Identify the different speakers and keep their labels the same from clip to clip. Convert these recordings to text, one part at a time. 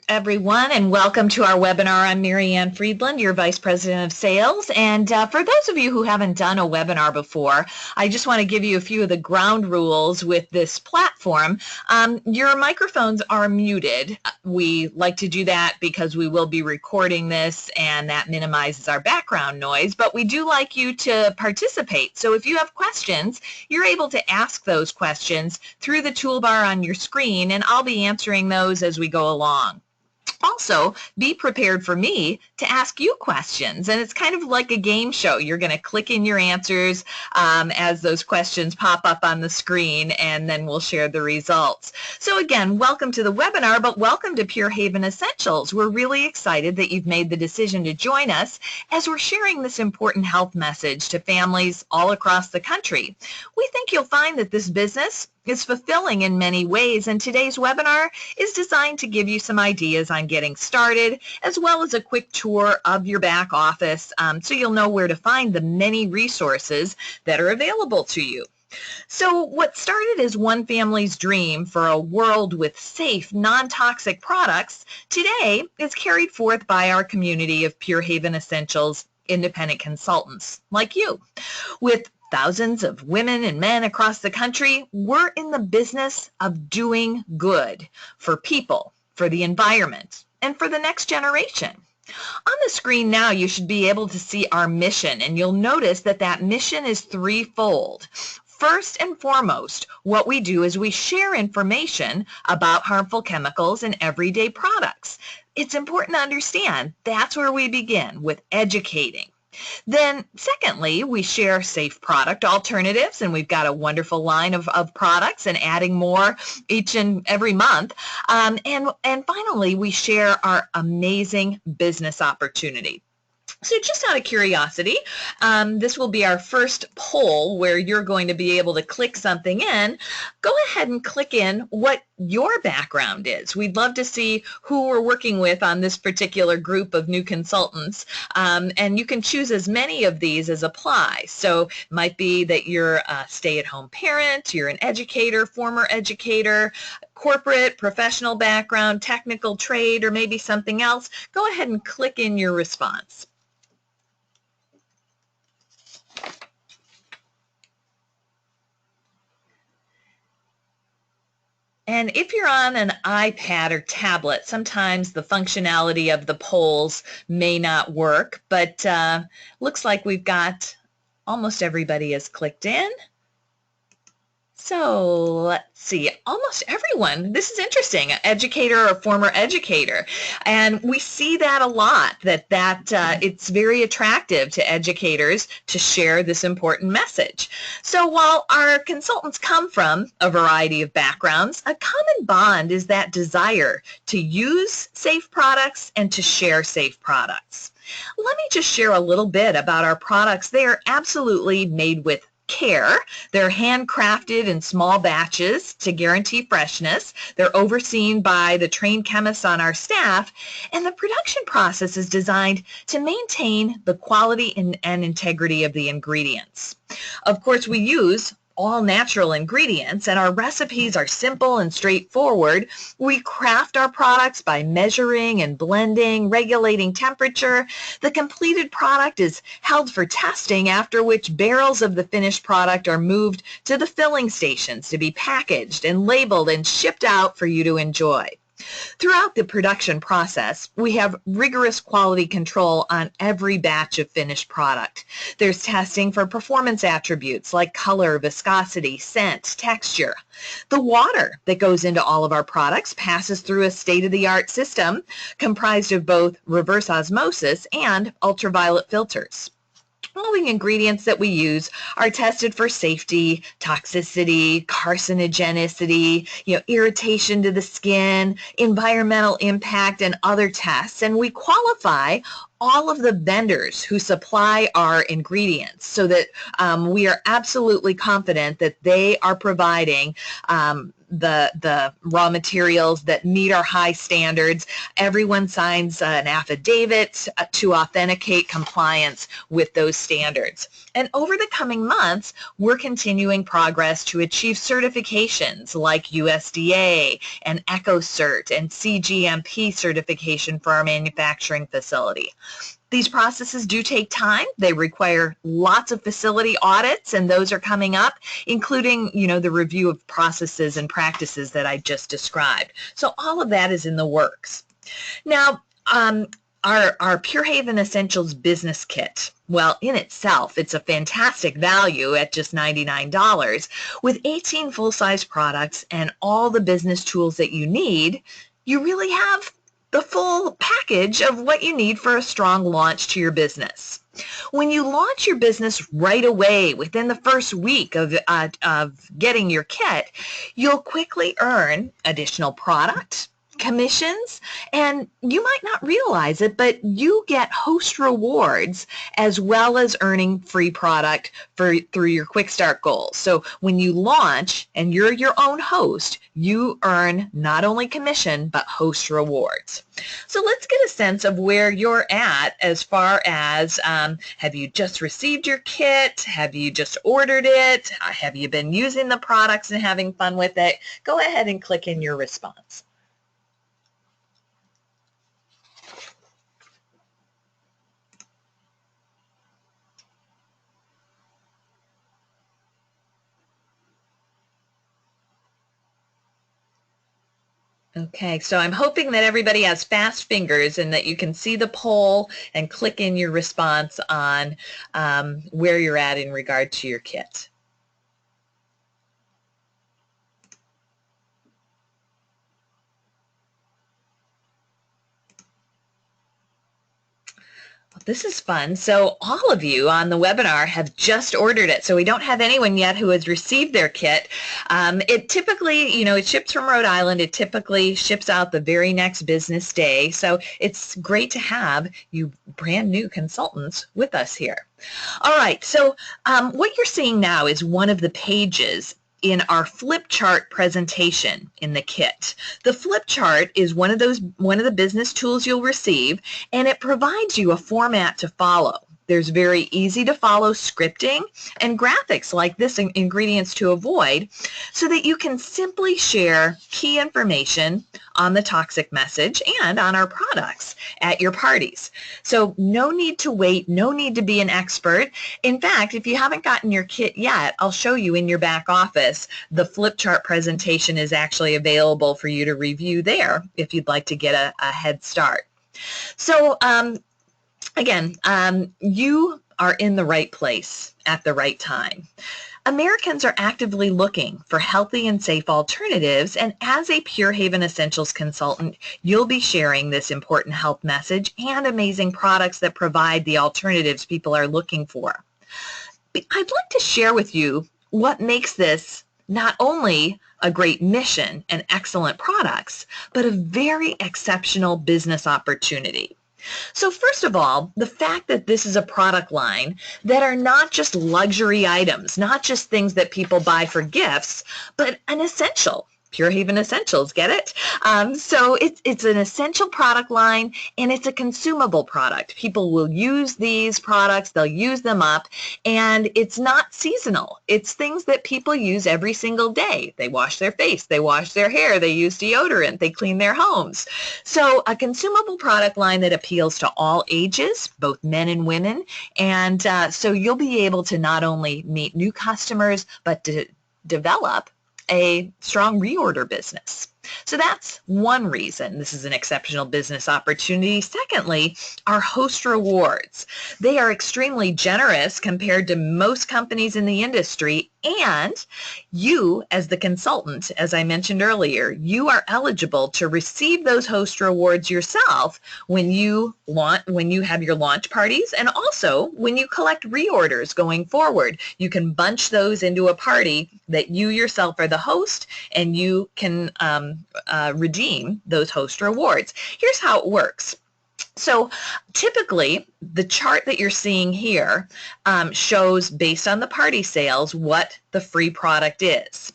Speaker 1: Everyone, and welcome to our webinar. I'm Mary Ann Friedland, your Vice President of Sales. And for those of you who haven't done a webinar before, I just want to give you a few of the ground rules with this platform. Your microphones are muted. We like to do that because we will be recording this, and that minimizes our background noise, but we do like you to participate. So if you have questions, you're able to ask those questions through the toolbar on your screen, and I'll be answering those as we go along. Also, be prepared for me to ask you questions, and it's kind of like a game show. You're going to click in your answers as those questions pop up on the screen, and then we'll share the results. So again, welcome to the webinar, but welcome to Pure Haven Essentials. We're really excited that you've made the decision to join us as we're sharing this important health message to families all across the country. We think you'll find that this business is fulfilling in many ways, and today's webinar is designed to give you some ideas on getting started, as well as a quick tour of your back office so you'll know where to find the many resources that are available to you. So what started as one family's dream for a world with safe, non-toxic products, today is carried forth by our community of Pure Haven Essentials independent consultants like you. With thousands of women and men across the country, we're in the business of doing good for people, for the environment, and for the next generation. On the screen now, you should be able to see our mission, and you'll notice that that mission is threefold. First and foremost, what we do is we share information about harmful chemicals in everyday products. It's important to understand that's where we begin, with educating. Then secondly, we share safe product alternatives, and we've got a wonderful line of products and adding more each and every month. And finally, we share our amazing business opportunity. So just out of curiosity, this will be our first poll where you're going to be able to click something in. Go ahead and click in what your background is. We'd love to see who we're working with on this particular group of new consultants. And you can choose as many of these as apply. So it might be that you're a stay-at-home parent, you're an educator, former educator, corporate, professional background, technical trade, or maybe something else. Go ahead and click in your response. And if you're on an iPad or tablet, sometimes the functionality of the polls may not work, but looks like we've got almost everybody has clicked in. So let's see, almost everyone. This is interesting, educator or former educator. And we see that a lot, that it's very attractive to educators to share this important message. So while our consultants come from a variety of backgrounds, a common bond is that desire to use safe products and to share safe products. Let me just share a little bit about our products. They are absolutely made with care. They're handcrafted in small batches to guarantee freshness. They're overseen by the trained chemists on our staff, and the production process is designed to maintain the quality and integrity of the ingredients. Of course, we use all natural ingredients, and our recipes are simple and straightforward. We craft our products by measuring and blending, regulating temperature. The completed product is held for testing, after which barrels of the finished product are moved to the filling stations to be packaged and labeled and shipped out for you to enjoy. Throughout the production process, we have rigorous quality control on every batch of finished product. There's testing for performance attributes like color, viscosity, scent, texture. The water that goes into all of our products passes through a state-of-the-art system comprised of both reverse osmosis and ultraviolet filters. All the ingredients that we use are tested for safety, toxicity, carcinogenicity, irritation to the skin, environmental impact, and other tests. And we qualify all of the vendors who supply our ingredients so that we are absolutely confident that they are providing the raw materials that meet our high standards. Everyone signs an affidavit to authenticate compliance with those standards. And over the coming months, we're continuing progress to achieve certifications like USDA and EcoCert and CGMP certification for our manufacturing facility. These processes do take time. They require lots of facility audits, and those are coming up, including, the review of processes and practices that I just described. So all of that is in the works. Now, our Pure Haven Essentials business kit, well, in itself, it's a fantastic value at just $99. With 18 full-size products and all the business tools that you need, you really have the full package of what you need for a strong launch to your business. When you launch your business right away, within the first week of getting your kit, you'll quickly earn additional product, commissions, and you might not realize it, but you get host rewards as well as earning free product through your quick start goals. So when you launch and you're your own host, you earn not only commission but host rewards. So let's get a sense of where you're at as far as have you just received your kit? Have you just ordered it? Have you been using the products and having fun with it? Go ahead and click in your response. Okay, so I'm hoping that everybody has fast fingers and that you can see the poll and click in your response on where you're at in regard to your kit. This is fun. So all of you on the webinar have just ordered it. So we don't have anyone yet who has received their kit. It typically, it ships from Rhode Island. It typically ships out the very next business day. So it's great to have you brand new consultants with us here. All right. So what you're seeing now is one of the pages in our flip chart presentation in the kit. The flip chart is one of the business tools you'll receive, and it provides you a format to follow. There's very easy to follow scripting and graphics like this, ingredients to avoid, so that you can simply share key information on the toxic message and on our products at your parties. So no need to wait, no need to be an expert. In fact, if you haven't gotten your kit yet, I'll show you in your back office. The flip chart presentation is actually available for you to review there if you'd like to get a head start. So again, you are in the right place at the right time. Americans are actively looking for healthy and safe alternatives, and as a Pure Haven Essentials consultant, you'll be sharing this important health message and amazing products that provide the alternatives people are looking for. I'd like to share with you what makes this not only a great mission and excellent products, but a very exceptional business opportunity. So first of all, the fact that this is a product line that are not just luxury items, not just things that people buy for gifts, but an essential. Pure Haven Essentials, get it? So it's an essential product line, and it's a consumable product. People will use these products, they'll use them up, and it's not seasonal. It's things that people use every single day. They wash their face, they wash their hair, they use deodorant, they clean their homes. So a consumable product line that appeals to all ages, both men and women, and so you'll be able to not only meet new customers, but to develop a strong reorder business. So that's one reason this is an exceptional business opportunity. Secondly, our host rewards. They are extremely generous compared to most companies in the industry, and you, as the consultant, as I mentioned earlier, you are eligible to receive those host rewards yourself when you have your launch parties, and also when you collect reorders going forward. You can bunch those into a party that you yourself are the host, and you can redeem those host rewards. Here's how it works. So typically, the chart that you're seeing here shows, based on the party sales, what the free product is.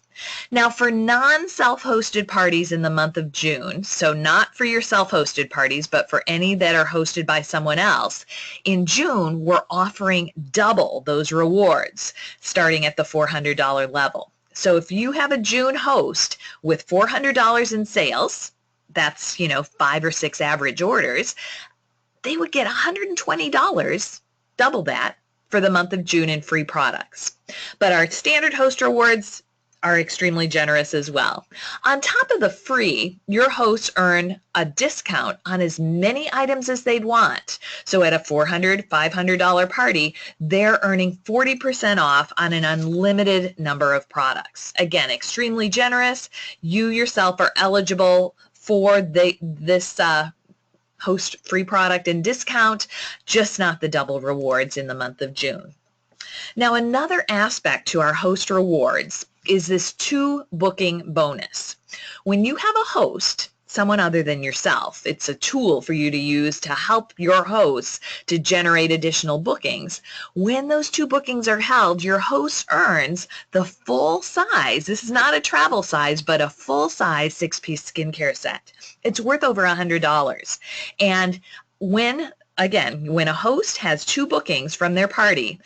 Speaker 1: Now, for non-self-hosted parties in the month of June, so not for your self-hosted parties, but for any that are hosted by someone else, in June, we're offering double those rewards, starting at the $400 level. So if you have a June host with $400 in sales, that's, 5 or 6 average orders, they would get $120, double that, for the month of June in free products. But our standard host rewards are extremely generous as well. On top of the free, your hosts earn a discount on as many items as they'd want. So at a $400, $500 party, they're earning 40% off on an unlimited number of products. Again, extremely generous. You yourself are eligible for this host free product and discount, just not the double rewards in the month of June. Now, another aspect to our host rewards is this 2 booking bonus. When you have a host, someone other than yourself, it's a tool for you to use to help your hosts to generate additional bookings. When those 2 bookings are held, your host earns the full size, this is not a travel size, but a full size 6-piece skincare set. It's worth over $100. And when a host has 2 bookings from their party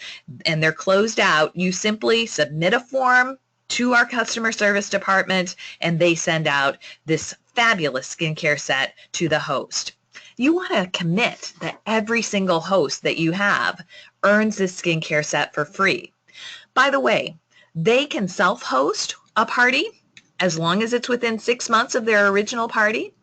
Speaker 1: and they're closed out, you simply submit a form to our customer service department and they send out this fabulous skincare set to the host. You want to commit that every single host that you have earns this skincare set for free. By the way, they can self-host a party as long as it's within 6 months of their original party.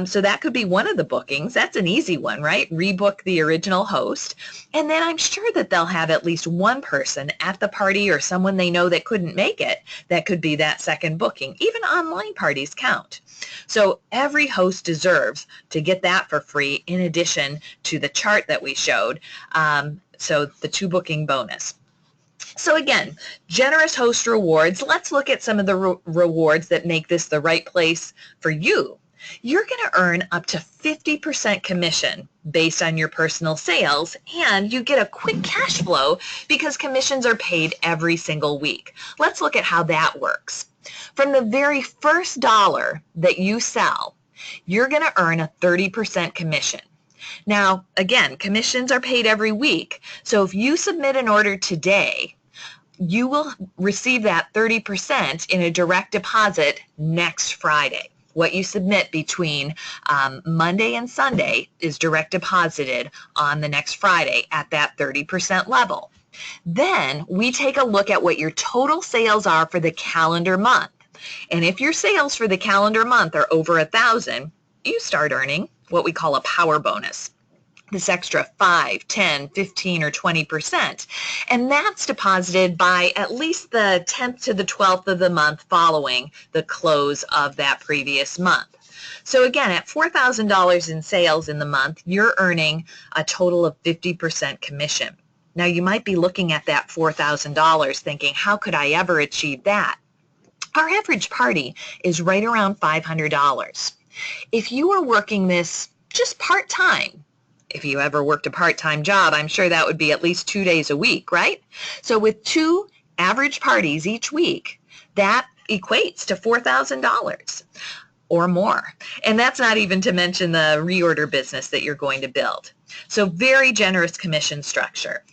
Speaker 1: So that could be one of the bookings. That's an easy one, right? Rebook the original host. And then I'm sure that they'll have at least one person at the party or someone they know that couldn't make it that could be that second booking. Even online parties count. So every host deserves to get that for free in addition to the chart that we showed. So the 2 booking bonus. So again, generous host rewards. Let's look at some of the rewards that make this the right place for you. You're going to earn up to 50% commission based on your personal sales, and you get a quick cash flow because commissions are paid every single week. Let's look at how that works. From the very first dollar that you sell, you're going to earn a 30% commission. Now, again, commissions are paid every week, so if you submit an order today, you will receive that 30% in a direct deposit next Friday. What you submit between Monday and Sunday is direct deposited on the next Friday at that 30% level. Then we take a look at what your total sales are for the calendar month. And if your sales for the calendar month are over 1,000, you start earning what we call a power bonus. This extra 5, 10, 15, or 20%. And that's deposited by at least the 10th to the 12th of the month following the close of that previous month. So again, at $4,000 in sales in the month, you're earning a total of 50% commission. Now you might be looking at that $4,000 thinking, how could I ever achieve that? Our average party is right around $500. If you are working this just part-time, if you ever worked a part-time job, I'm sure that would be at least 2 days a week, right? So with 2 average parties each week, that equates to $4,000 or more. And that's not even to mention the reorder business that you're going to build. So very generous commission structure.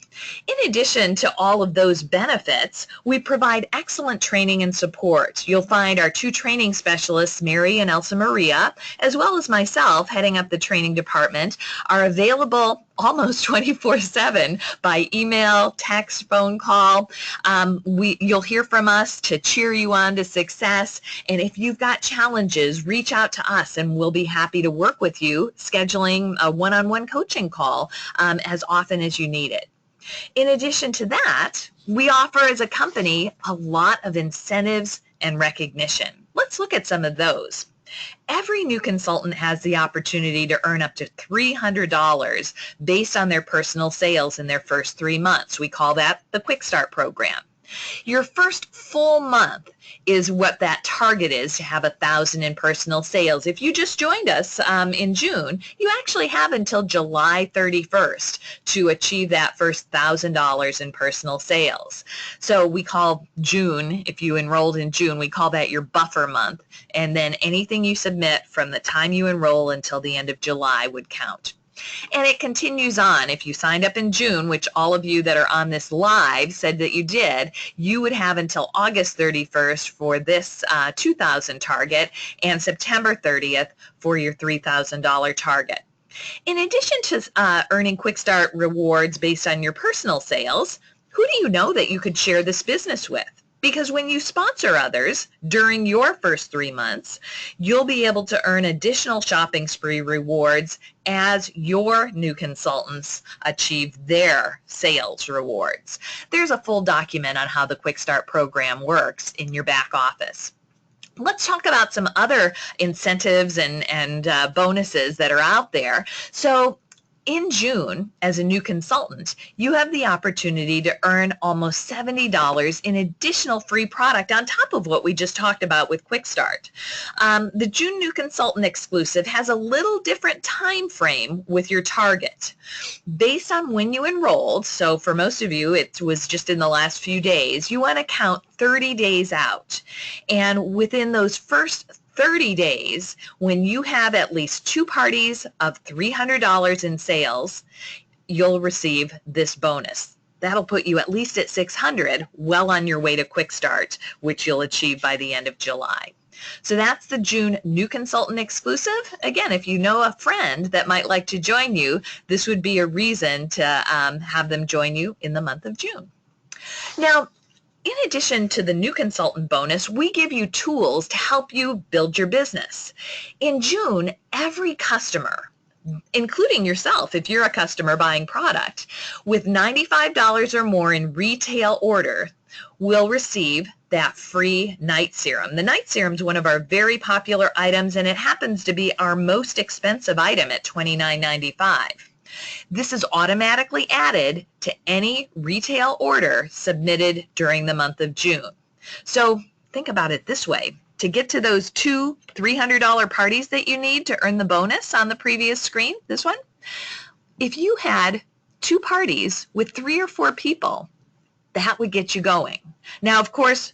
Speaker 1: In addition to all of those benefits, we provide excellent training and support. You'll find our 2 training specialists, Mary and Elsa Maria, as well as myself, heading up the training department, are available almost 24/7 by email, text, phone call. You'll hear from us to cheer you on to success. And if you've got challenges, reach out to us and we'll be happy to work with you, scheduling a one-on-one coaching call as often as you need it. In addition to that, we offer as a company a lot of incentives and recognition. Let's look at some of those. Every new consultant has the opportunity to earn up to $300 based on their personal sales in their first 3 months. We call that the Quick Start program. Your first full month is what that target is, to have 1,000 in personal sales. If you just joined us in June, you actually have until July 31st to achieve that first $1,000 in personal sales. So we call June, if you enrolled in June, we call that your buffer month. And then anything you submit from the time you enroll until the end of July would count. And it continues on. If you signed up in June, which all of you that are on this live said that you did, you would have until August 31st for this 2,000 target and September 30th for your $3,000 target. In addition to earning Quick Start rewards based on your personal sales, who do you know that you could share this business with? Because when you sponsor others during your first 3 months, you'll be able to earn additional shopping spree rewards as your new consultants achieve their sales rewards. There's a full document on how the Quick Start program works in your back office. Let's talk about some other incentives and bonuses that are out there. So in June, as a new consultant, you have the opportunity to earn almost $70 in additional free product on top of what we just talked about with Quick Start. The June New Consultant Exclusive has a little different time frame with your target. Based on when you enrolled, so for most of you it was just in the last few days, you want to count 30 days out. And within those first 30 days, when you have at least 2 parties of $300 in sales, you'll receive this bonus. That'll put you at least at $600, well on your way to Quick Start, which you'll achieve by the end of July. So that's the June New Consultant Exclusive. Again, if you know a friend that might like to join you, this would be a reason to have them join you in the month of June. Now, in addition to the new consultant bonus, we give you tools to help you build your business. In June, every customer, including yourself if you're a customer buying product, with $95 or more in retail order, will receive that free night serum. The night serum is one of our very popular items, and it happens to be our most expensive item at $29.95. This is automatically added to any retail order submitted during the month of June. So think about it this way. To get to those 2 $300 parties that you need to earn the bonus on the previous screen, this one, if you had 2 parties with 3 or 4 people, that would get you going. Now, of course,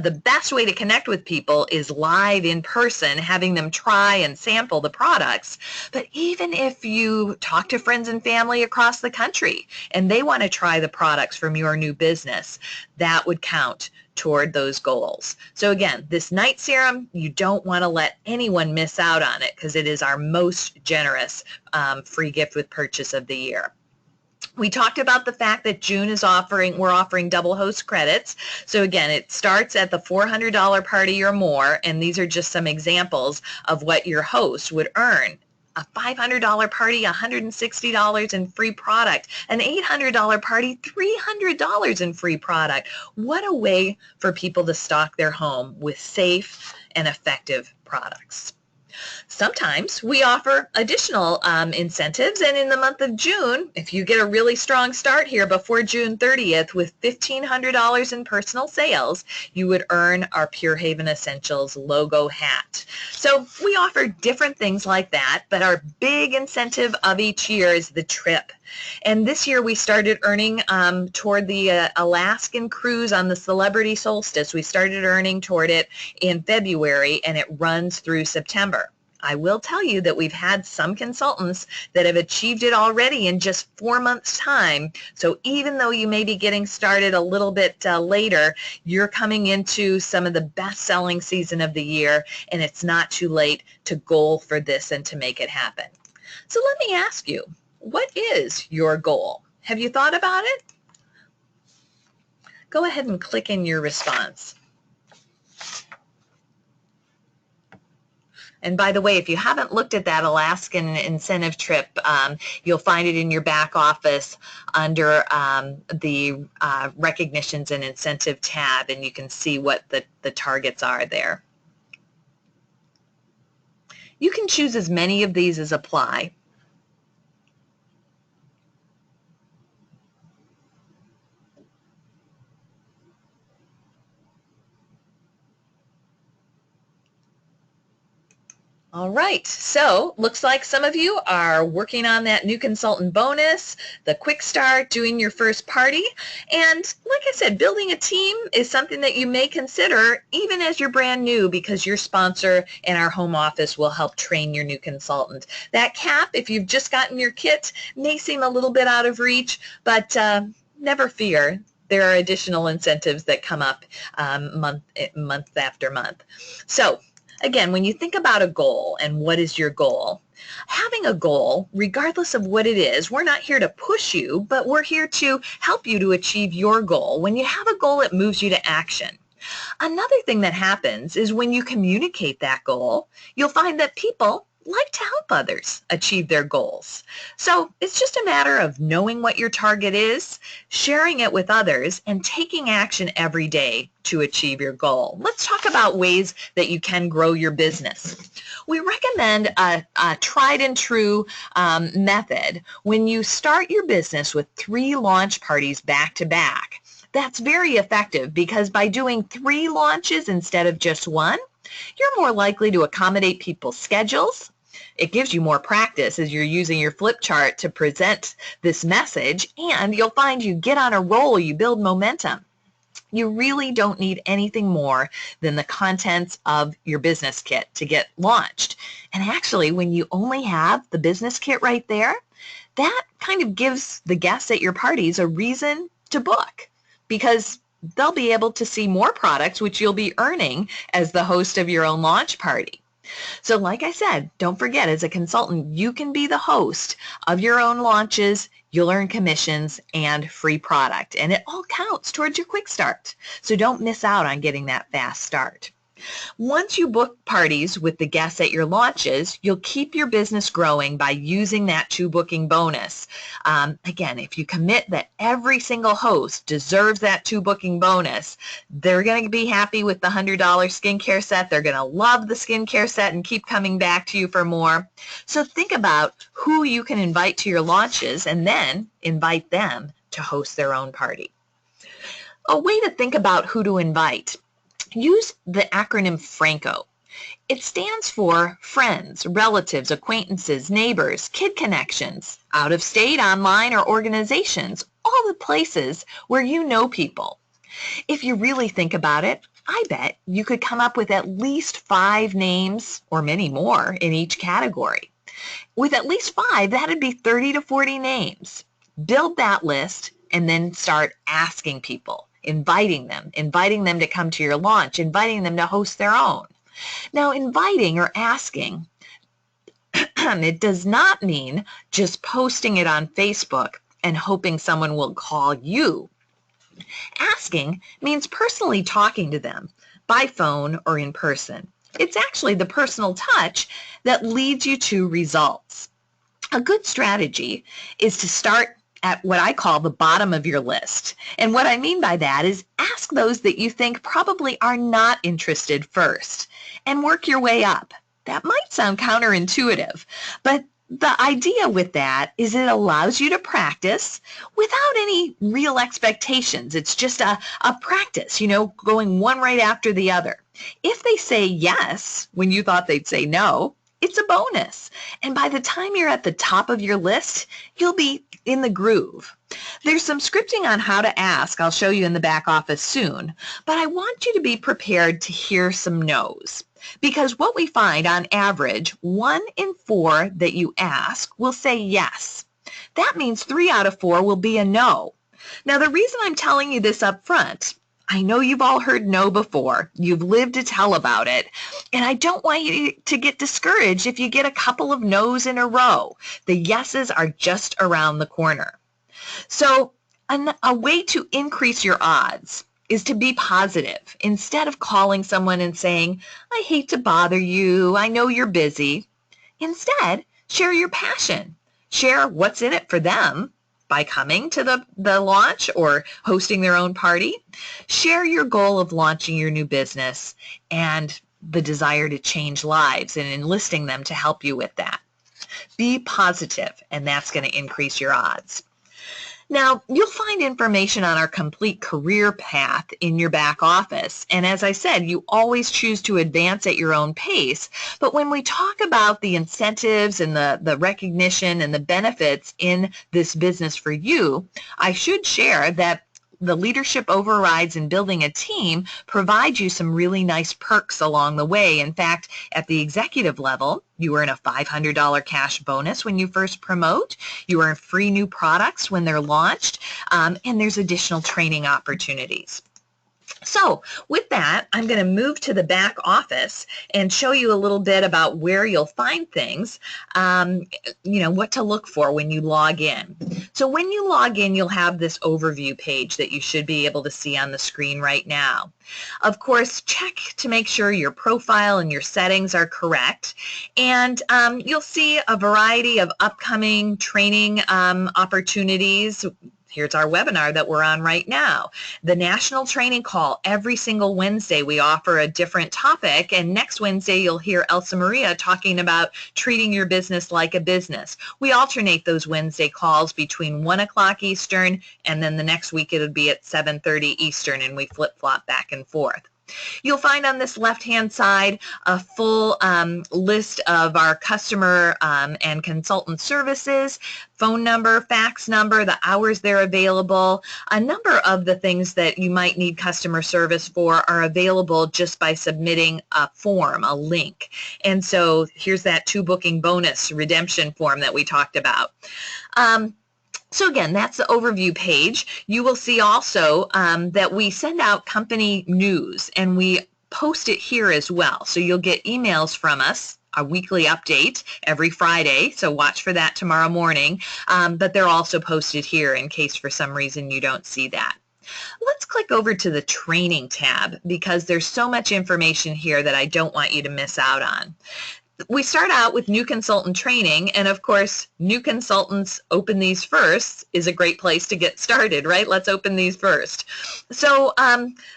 Speaker 1: the best way to connect with people is live in person, having them try and sample the products. But even if you talk to friends and family across the country and they want to try the products from your new business, that would count toward those goals. So again, this night serum, you don't want to let anyone miss out on it because it is our most generous free gift with purchase of the year. We talked about the fact that June is we're offering double host credits. So again, it starts at the $400 party or more, and these are just some examples of what your host would earn. A $500 party, $160 in free product. An $800 party, $300 in free product. What a way for people to stock their home with safe and effective products. Sometimes we offer additional incentives, and in the month of June, if you get a really strong start here before June 30th with $1,500 in personal sales, you would earn our Pure Haven Essentials logo hat. So we offer different things like that, but our big incentive of each year is the trip. And this year we started earning toward the Alaskan cruise on the Celebrity Solstice. We started earning toward it in February, and it runs through September. I will tell you that we've had some consultants that have achieved it already in just 4 months' time. So even though you may be getting started a little bit later, you're coming into some of the best-selling season of the year, and it's not too late to goal for this and to make it happen. So let me ask you, what is your goal? Have you thought about it? Go ahead and click in your response. And by the way, if you haven't looked at that Alaskan incentive trip, you'll find it in your back office under the recognitions and incentive tab, and you can see what the targets are there. You can choose as many of these as apply. All right, so looks like some of you are working on that new consultant bonus, the quick start, doing your first party. And like I said, building a team is something that you may consider even as you're brand new, because your sponsor and our home office will help train your new consultant. That cap, if you've just gotten your kit, may seem a little bit out of reach, but never fear. There are additional incentives that come up month after month. So again, when you think about a goal and what is your goal, having a goal, regardless of what it is, we're not here to push you, but we're here to help you to achieve your goal. When you have a goal, it moves you to action. Another thing that happens is when you communicate that goal, you'll find that people like to help others achieve their goals. So it's just a matter of knowing what your target is, sharing it with others, and taking action every day to achieve your goal. Let's talk about ways that you can grow your business. We recommend a tried and true method when you start your business with 3 launch parties back to back. That's very effective because by doing 3 launches instead of just 1, you're more likely to accommodate people's schedules. It gives you more practice as you're using your flip chart to present this message, and you'll find you get on a roll, you build momentum. You really don't need anything more than the contents of your business kit to get launched. And actually, when you only have the business kit right there, that kind of gives the guests at your parties a reason to book, because they'll be able to see more products, which you'll be earning as the host of your own launch party. So like I said, don't forget, as a consultant, you can be the host of your own launches. You'll earn commissions and free product, and it all counts towards your quick start. So don't miss out on getting that fast start. Once you book parties with the guests at your launches, you'll keep your business growing by using that 2 booking bonus. Again, if you commit that every single host deserves that 2 booking bonus, they're going to be happy with the $100 skincare set. They're going to love the skincare set and keep coming back to you for more. So think about who you can invite to your launches and then invite them to host their own party. A way to think about who to invite: use the acronym FRANCO. It stands for friends, relatives, acquaintances, neighbors, kid connections, out of state, online, or organizations, all the places where you know people. If you really think about it, I bet you could come up with at least 5 names, or many more, in each category. With at least 5, that'd be 30 to 40 names. Build that list and then start asking people, inviting them to come to your launch, inviting them to host their own. Now, inviting or asking, it does not mean just posting it on Facebook and hoping someone will call you. Asking means personally talking to them by phone or in person. It's actually the personal touch that leads you to results. A good strategy is to start at what I call the bottom of your list. And what I mean by that is ask those that you think probably are not interested first and work your way up. That might sound counterintuitive, but the idea with that is it allows you to practice without any real expectations. It's just a practice, going one right after the other. If they say yes when you thought they'd say no, it's a bonus. And by the time you're at the top of your list, you'll be in the groove. There's some scripting on how to ask. I'll show you in the back office soon. But I want you to be prepared to hear some no's. Because what we find on average, 1 in 4 that you ask will say yes. That means 3 out of 4 will be a no. Now, the reason I'm telling you this up front, I know you've all heard no before. You've lived to tell about it. And I don't want you to get discouraged if you get a couple of no's in a row. The yeses are just around the corner. So a way to increase your odds is to be positive. Instead of calling someone and saying, I hate to bother you, I know you're busy. Instead, share your passion. Share what's in it for them by coming to the launch or hosting their own party. Share your goal of launching your new business and the desire to change lives and enlisting them to help you with that. Be positive, and that's going to increase your odds. Now, you'll find information on our complete career path in your back office. And as I said, you always choose to advance at your own pace. But when we talk about the incentives and the recognition and the benefits in this business for you, I should share that the leadership overrides in building a team provide you some really nice perks along the way. In fact, at the executive level, you earn a $500 cash bonus when you first promote. You earn free new products when they're launched, and there's additional training opportunities. So with that, I'm going to move to the back office and show you a little bit about where you'll find things, what to look for when you log in. So when you log in, you'll have this overview page that you should be able to see on the screen right now. Of course, check to make sure your profile and your settings are correct. And you'll see a variety of upcoming training opportunities. Here's our webinar that we're on right now. The National Training Call. Every single Wednesday we offer a different topic, and next Wednesday you'll hear Elsa Maria talking about treating your business like a business. We alternate those Wednesday calls between 1 o'clock Eastern, and then the next week it'll be at 7:30 Eastern, and we flip-flop back and forth. You'll find on this left-hand side a full list of our customer and consultant services, phone number, fax number, the hours they're available. A number of the things that you might need customer service for are available just by submitting a form, a link. And so here's that 2-booking bonus redemption form that we talked about. So again, that's the overview page. You will see also that we send out company news, and we post it here as well. So you'll get emails from us, a weekly update every Friday, so watch for that tomorrow morning, but they're also posted here in case for some reason you don't see that. Let's click over to the training tab because there's so much information here that I don't want you to miss out on. We start out with new consultant training, and of course, new consultants open these first is a great place to get started, right? Let's open these first. So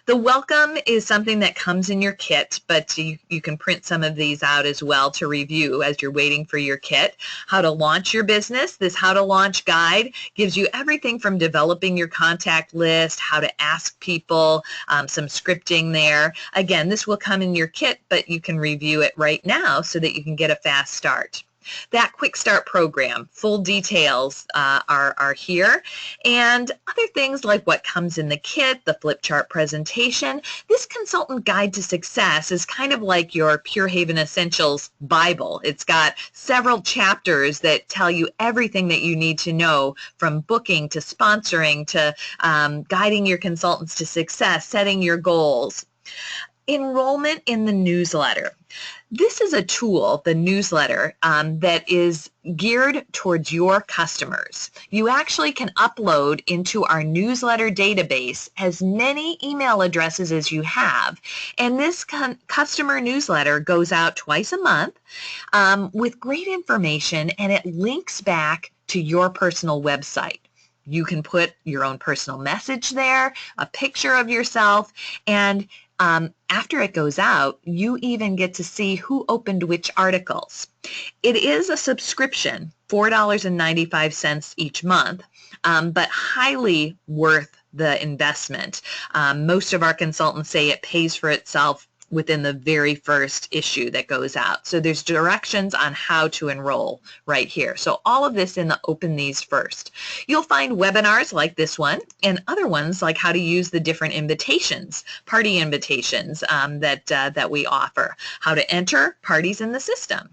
Speaker 1: the welcome is something that comes in your kit, but you can print some of these out as well to review as you're waiting for your kit. How to launch your business. This How to Launch guide gives you everything from developing your contact list, how to ask people, some scripting there. Again, this will come in your kit, but you can review it right now so that you can get a fast start. That quick start program, full details are here, and other things like what comes in the kit, the flip chart presentation. This consultant guide to success is kind of like your Pure Haven Essentials Bible. It's got several chapters that tell you everything that you need to know, from booking to sponsoring to guiding your consultants to success, setting your goals. Enrollment in the newsletter. This is a tool, the newsletter, that is geared towards your customers. You actually can upload into our newsletter database as many email addresses as you have, and this customer newsletter goes out twice a month with great information, and it links back to your personal website. You can put your own personal message there, a picture of yourself, and after it goes out, you even get to see who opened which articles. It is a subscription, $4.95 each month, but highly worth the investment. Most of our consultants say it pays for itself within the very first issue that goes out. So there's directions on how to enroll right here. So all of this in the Open These First. You'll find webinars like this one and other ones like how to use the different invitations, party invitations that we offer, how to enter parties in the system,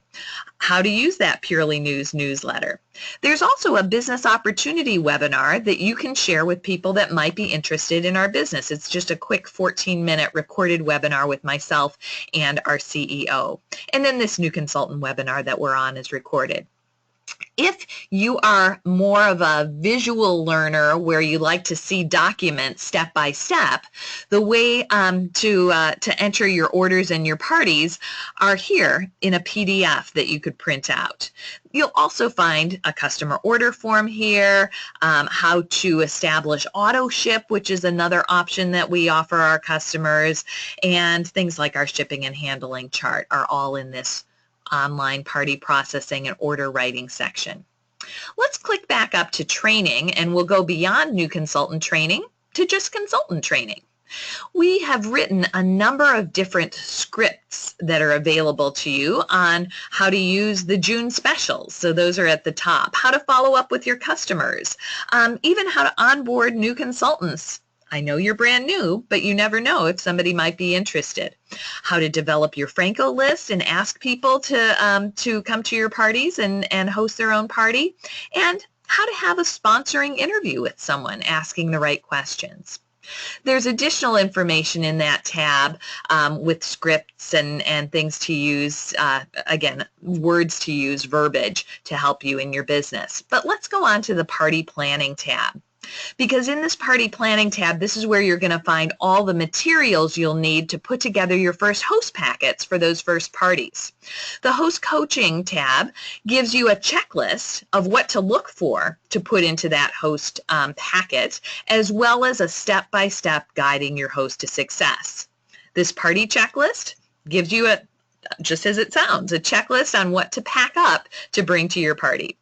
Speaker 1: how to use that Purely News newsletter. There's also a business opportunity webinar that you can share with people that might be interested in our business. It's just a quick 14-minute recorded webinar with myself and our CEO. And then this new consultant webinar that we're on is recorded. If you are more of a visual learner where you like to see documents step by step, the way to enter your orders and your parties are here in a PDF that you could print out. You'll also find a customer order form here, how to establish auto ship, which is another option that we offer our customers, and things like our shipping and handling chart are all in this online party processing and order writing section. Let's click back up to training, and we'll go beyond new consultant training to just consultant training. We have written a number of different scripts that are available to you on how to use the June specials. So those are at the top. How to follow up with your customers, even how to onboard new consultants. I know you're brand new, but you never know if somebody might be interested. How to develop your Franco list and ask people to come to your parties and host their own party, and how to have a sponsoring interview with someone, asking the right questions. There's additional information in that tab with scripts and things to use, again, words to use, verbiage to help you in your business. But let's go on to the party planning tab. Because in this party planning tab, this is where you're going to find all the materials you'll need to put together your first host packets for those first parties. The host coaching tab gives you a checklist of what to look for to put into that host packet, as well as a step-by-step guiding your host to success. This party checklist gives you just as it sounds, a checklist on what to pack up to bring to your party.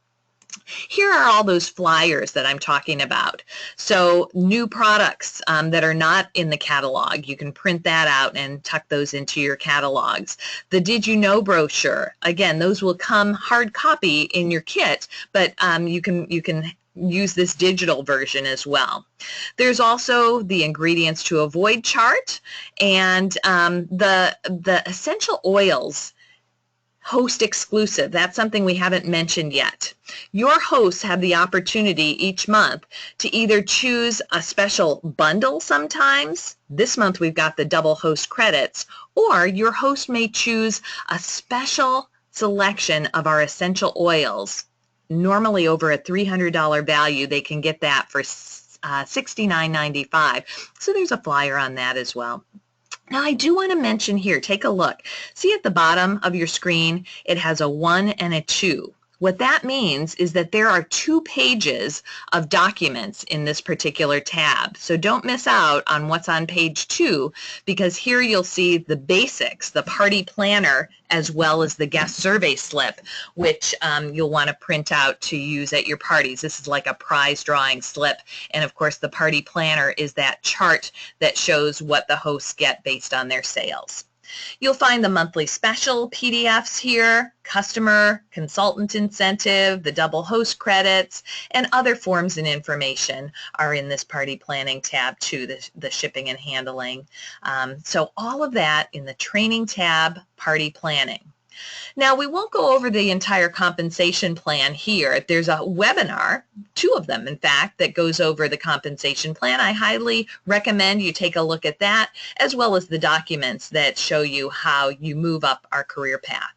Speaker 1: Here are all those flyers that I'm talking about. So new products that are not in the catalog, you can print that out and tuck those into your catalogs. The Did You Know brochure, again, those will come hard copy in your kit, but you can use this digital version as well. There's also the ingredients to avoid chart, and the essential oils host exclusive. That's something we haven't mentioned yet. Your hosts have the opportunity each month to either choose a special bundle sometimes. This month we've got the double host credits, or your host may choose a special selection of our essential oils. Normally over a $300 value, they can get that for $69.95. So there's a flyer on that as well. Now I do want to mention here, take a look. See at the bottom of your screen, it has a 1 and a 2. What that means is that there are 2 pages of documents in this particular tab. So don't miss out on what's on page 2, because here you'll see the basics, the party planner, as well as the guest survey slip, which you'll want to print out to use at your parties. This is like a prize drawing slip. And of course, the party planner is that chart that shows what the hosts get based on their sales. You'll find the monthly special PDFs here, customer, consultant incentive, the double host credits, and other forms and information are in this party planning tab too, the shipping and handling. So all of that in the training tab, party planning. Now, we won't go over the entire compensation plan here. There's a webinar, 2 of them, in fact, that goes over the compensation plan. I highly recommend you take a look at that, as well as the documents that show you how you move up our career path.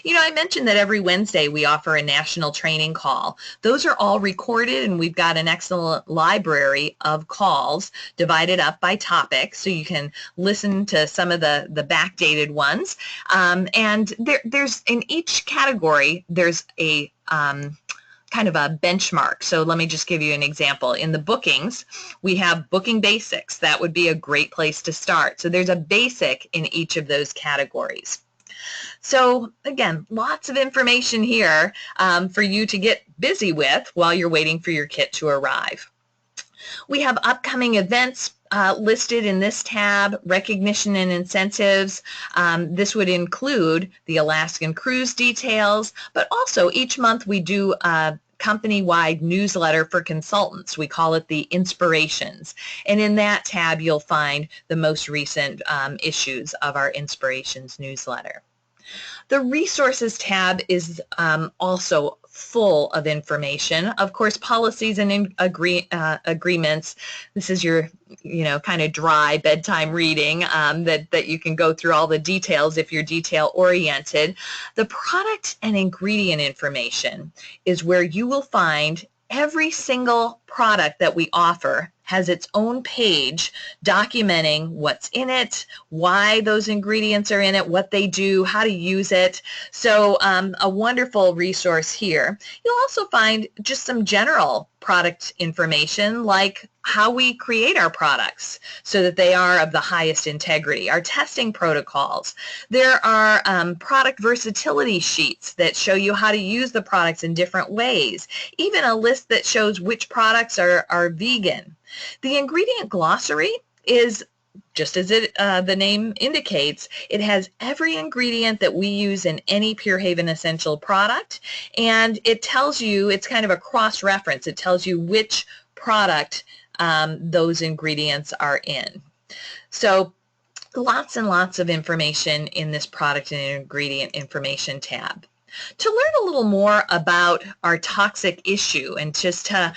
Speaker 1: You know, I mentioned that every Wednesday we offer a national training call. Those are all recorded, and we've got an excellent library of calls divided up by topic, so you can listen to some of the backdated ones. And there's in each category, there's a kind of a benchmark. So let me just give you an example. In the bookings, we have booking basics. That would be a great place to start. So there's a basic in each of those categories. So again, lots of information here for you to get busy with while you're waiting for your kit to arrive. We have upcoming events listed in this tab, recognition and incentives. This would include the Alaskan cruise details, but also each month we do a company-wide newsletter for consultants. We call it the Inspirations. And in that tab, you'll find the most recent issues of our Inspirations newsletter. The Resources tab is also full of information. Of course, policies and agreements. This is your, kind of dry bedtime reading that you can go through all the details if you're detail-oriented. The product and ingredient information is where you will find every single product that we offer has its own page documenting what's in it, why those ingredients are in it, what they do, how to use it. So a wonderful resource here. You'll also find just some general product information like how we create our products so that they are of the highest integrity, our testing protocols. There are product versatility sheets that show you how to use the products in different ways, even a list that shows which products are vegan. The ingredient glossary is just as the name indicates, it has every ingredient that we use in any Pure Haven Essential product, and it tells you, it's kind of a cross-reference, it tells you which product those ingredients are in. So lots and lots of information in this product and ingredient information tab. To learn a little more about our toxic issue and just to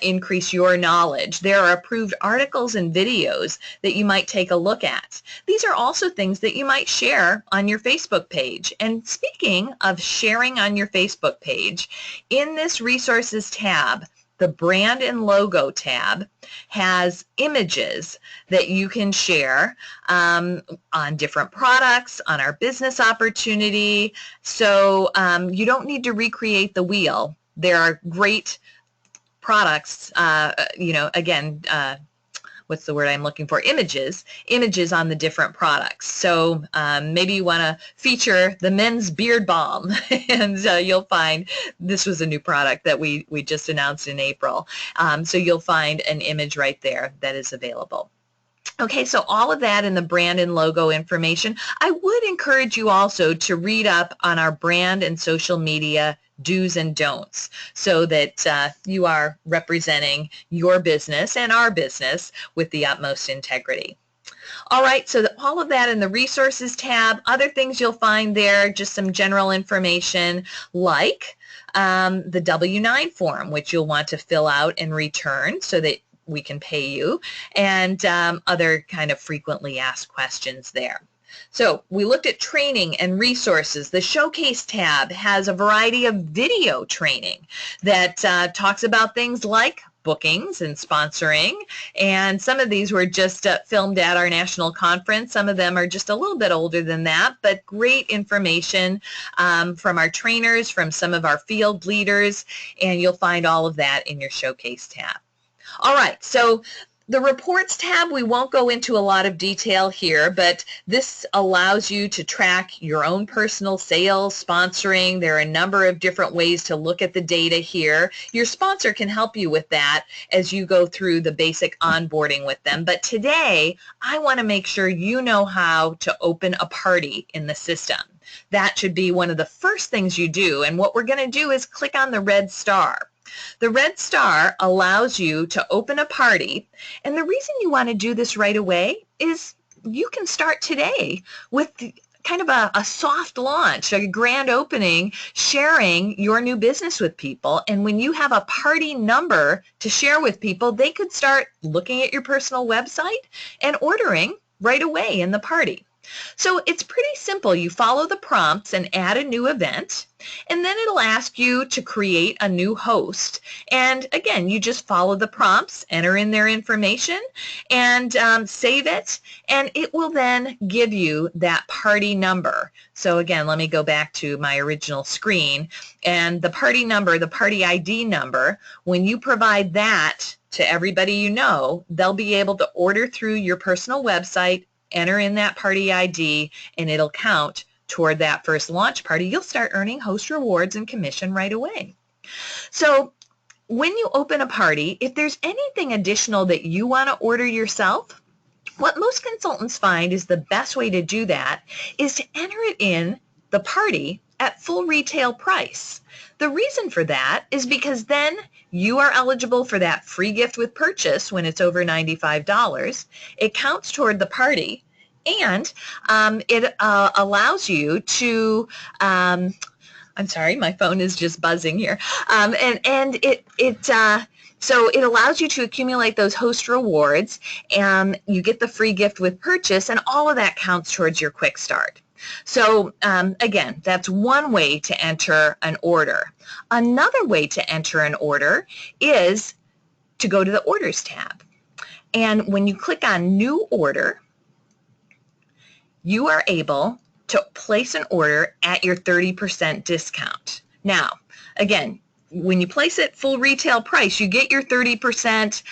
Speaker 1: increase your knowledge, there are approved articles and videos that you might take a look at. These are also things that you might share on your Facebook page. And speaking of sharing on your Facebook page, in this resources tab, the brand and logo tab has images that you can share on different products, on our business opportunity. So you don't need to recreate the wheel. There are great products, what's the word I'm looking for? Images on the different products. So maybe you want to feature the men's beard balm, and you'll find this was a new product that we just announced in April. So you'll find an image right there that is available. Okay, so all of that in the brand and logo information. I would encourage you also to read up on our brand and social media do's and don'ts so that you are representing your business and our business with the utmost integrity. All right, so all of that in the resources tab. Other things you'll find there, just some general information like the W-9 form, which you'll want to fill out and return so that we can pay you, and other kind of frequently asked questions there. So we looked at training and resources. The Showcase tab has a variety of video training that talks about things like bookings and sponsoring, and some of these were just filmed at our national conference. Some of them are just a little bit older than that, but great information from our trainers, from some of our field leaders, and you'll find all of that in your Showcase tab. All right, so the reports tab, we won't go into a lot of detail here, but this allows you to track your own personal sales, sponsoring. There are a number of different ways to look at the data here. Your sponsor can help you with that as you go through the basic onboarding with them. But today, I want to make sure you know how to open a party in the system. That should be one of the first things you do, and what we're going to do is click on the red star. The red star allows you to open a party, and the reason you want to do this right away is you can start today with kind of a soft launch, a grand opening, sharing your new business with people. And when you have a party number to share with people, they could start looking at your personal website and ordering right away in the party. So it's pretty simple. You follow the prompts and add a new event, and then it'll ask you to create a new host. And again, you just follow the prompts, enter in their information, and save it, and it will then give you that party number. So again, let me go back to my original screen, and the party number, the party ID number, when you provide that to everybody you know, they'll be able to order through your personal website, enter in that party ID, and it'll count toward that first launch party. You'll start earning host rewards and commission right away. So when you open a party, if there's anything additional that you want to order yourself, what most consultants find is the best way to do that is to enter it in the party at full retail price. The reason for that is because then you are eligible for that free gift with purchase when it's over $95. It counts toward the party, and it allows you to, I'm sorry, my phone is just buzzing here, so it allows you to accumulate those host rewards, and you get the free gift with purchase, and all of that counts towards your quick start. So again, that's one way to enter an order. Another way to enter an order is to go to the Orders tab. And when you click on New Order, you are able to place an order at your 30% discount. Now, again, when you place it full retail price, you get your 30%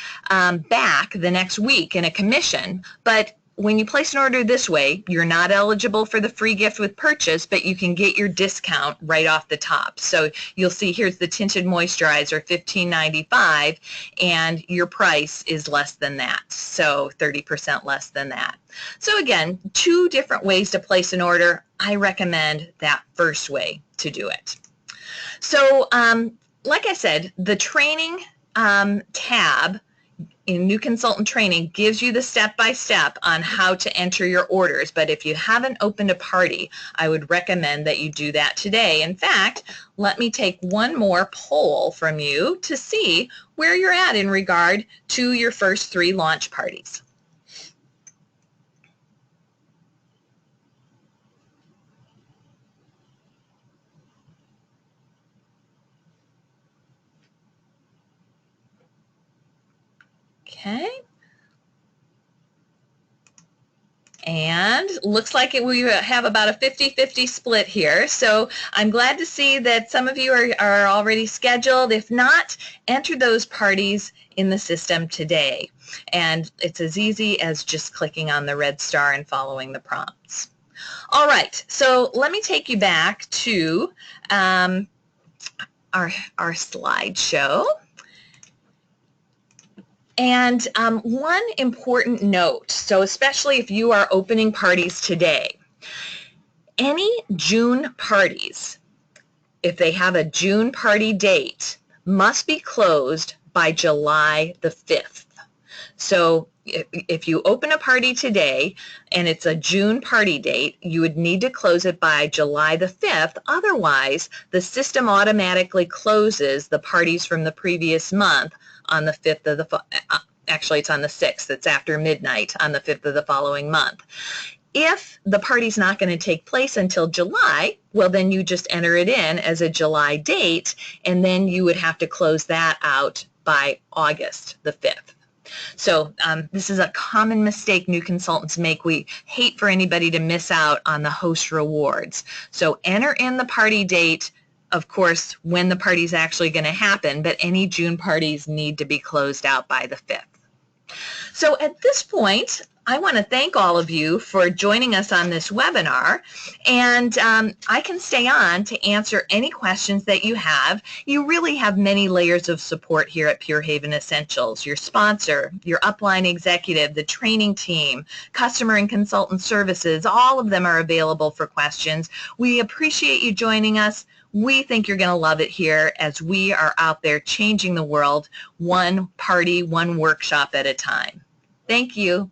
Speaker 1: back the next week in a commission. But when you place an order this way, you're not eligible for the free gift with purchase, but you can get your discount right off the top. So you'll see here's the tinted moisturizer, $15.95, and your price is less than that, so 30% less than that. So again, two different ways to place an order. I recommend that first way to do it. So like I said, the training tab in New Consultant Training gives you the step-by-step on how to enter your orders. But if you haven't opened a party, I would recommend that you do that today. In fact, let me take one more poll from you to see where you're at in regard to your first 3 launch parties. Okay. And looks like we have about a 50-50 split here. So I'm glad to see that some of you are already scheduled. If not, enter those parties in the system today. And it's as easy as just clicking on the red star and following the prompts. All right, so let me take you back to our slideshow. And one important note, so especially if you are opening parties today, any June parties, if they have a June party date, must be closed by July the 5th. So if you open a party today and it's a June party date, you would need to close it by July the 5th. Otherwise, the system automatically closes the parties from the previous month on the 5th of the, actually it's on the 6th, it's after midnight on the 5th of the following month. If the party's not going to take place until July, well then you just enter it in as a July date, and then you would have to close that out by August the 5th. So this is a common mistake new consultants make. We hate for anybody to miss out on the host rewards. So enter in the party date, of course, when the party is actually going to happen, but any June parties need to be closed out by the 5th. So at this point, I want to thank all of you for joining us on this webinar, and I can stay on to answer any questions that you have. You really have many layers of support here at Pure Haven Essentials. Your sponsor, your upline executive, the training team, customer and consultant services, all of them are available for questions. We appreciate you joining us. We think you're going to love it here as we are out there changing the world one party, one workshop at a time. Thank you.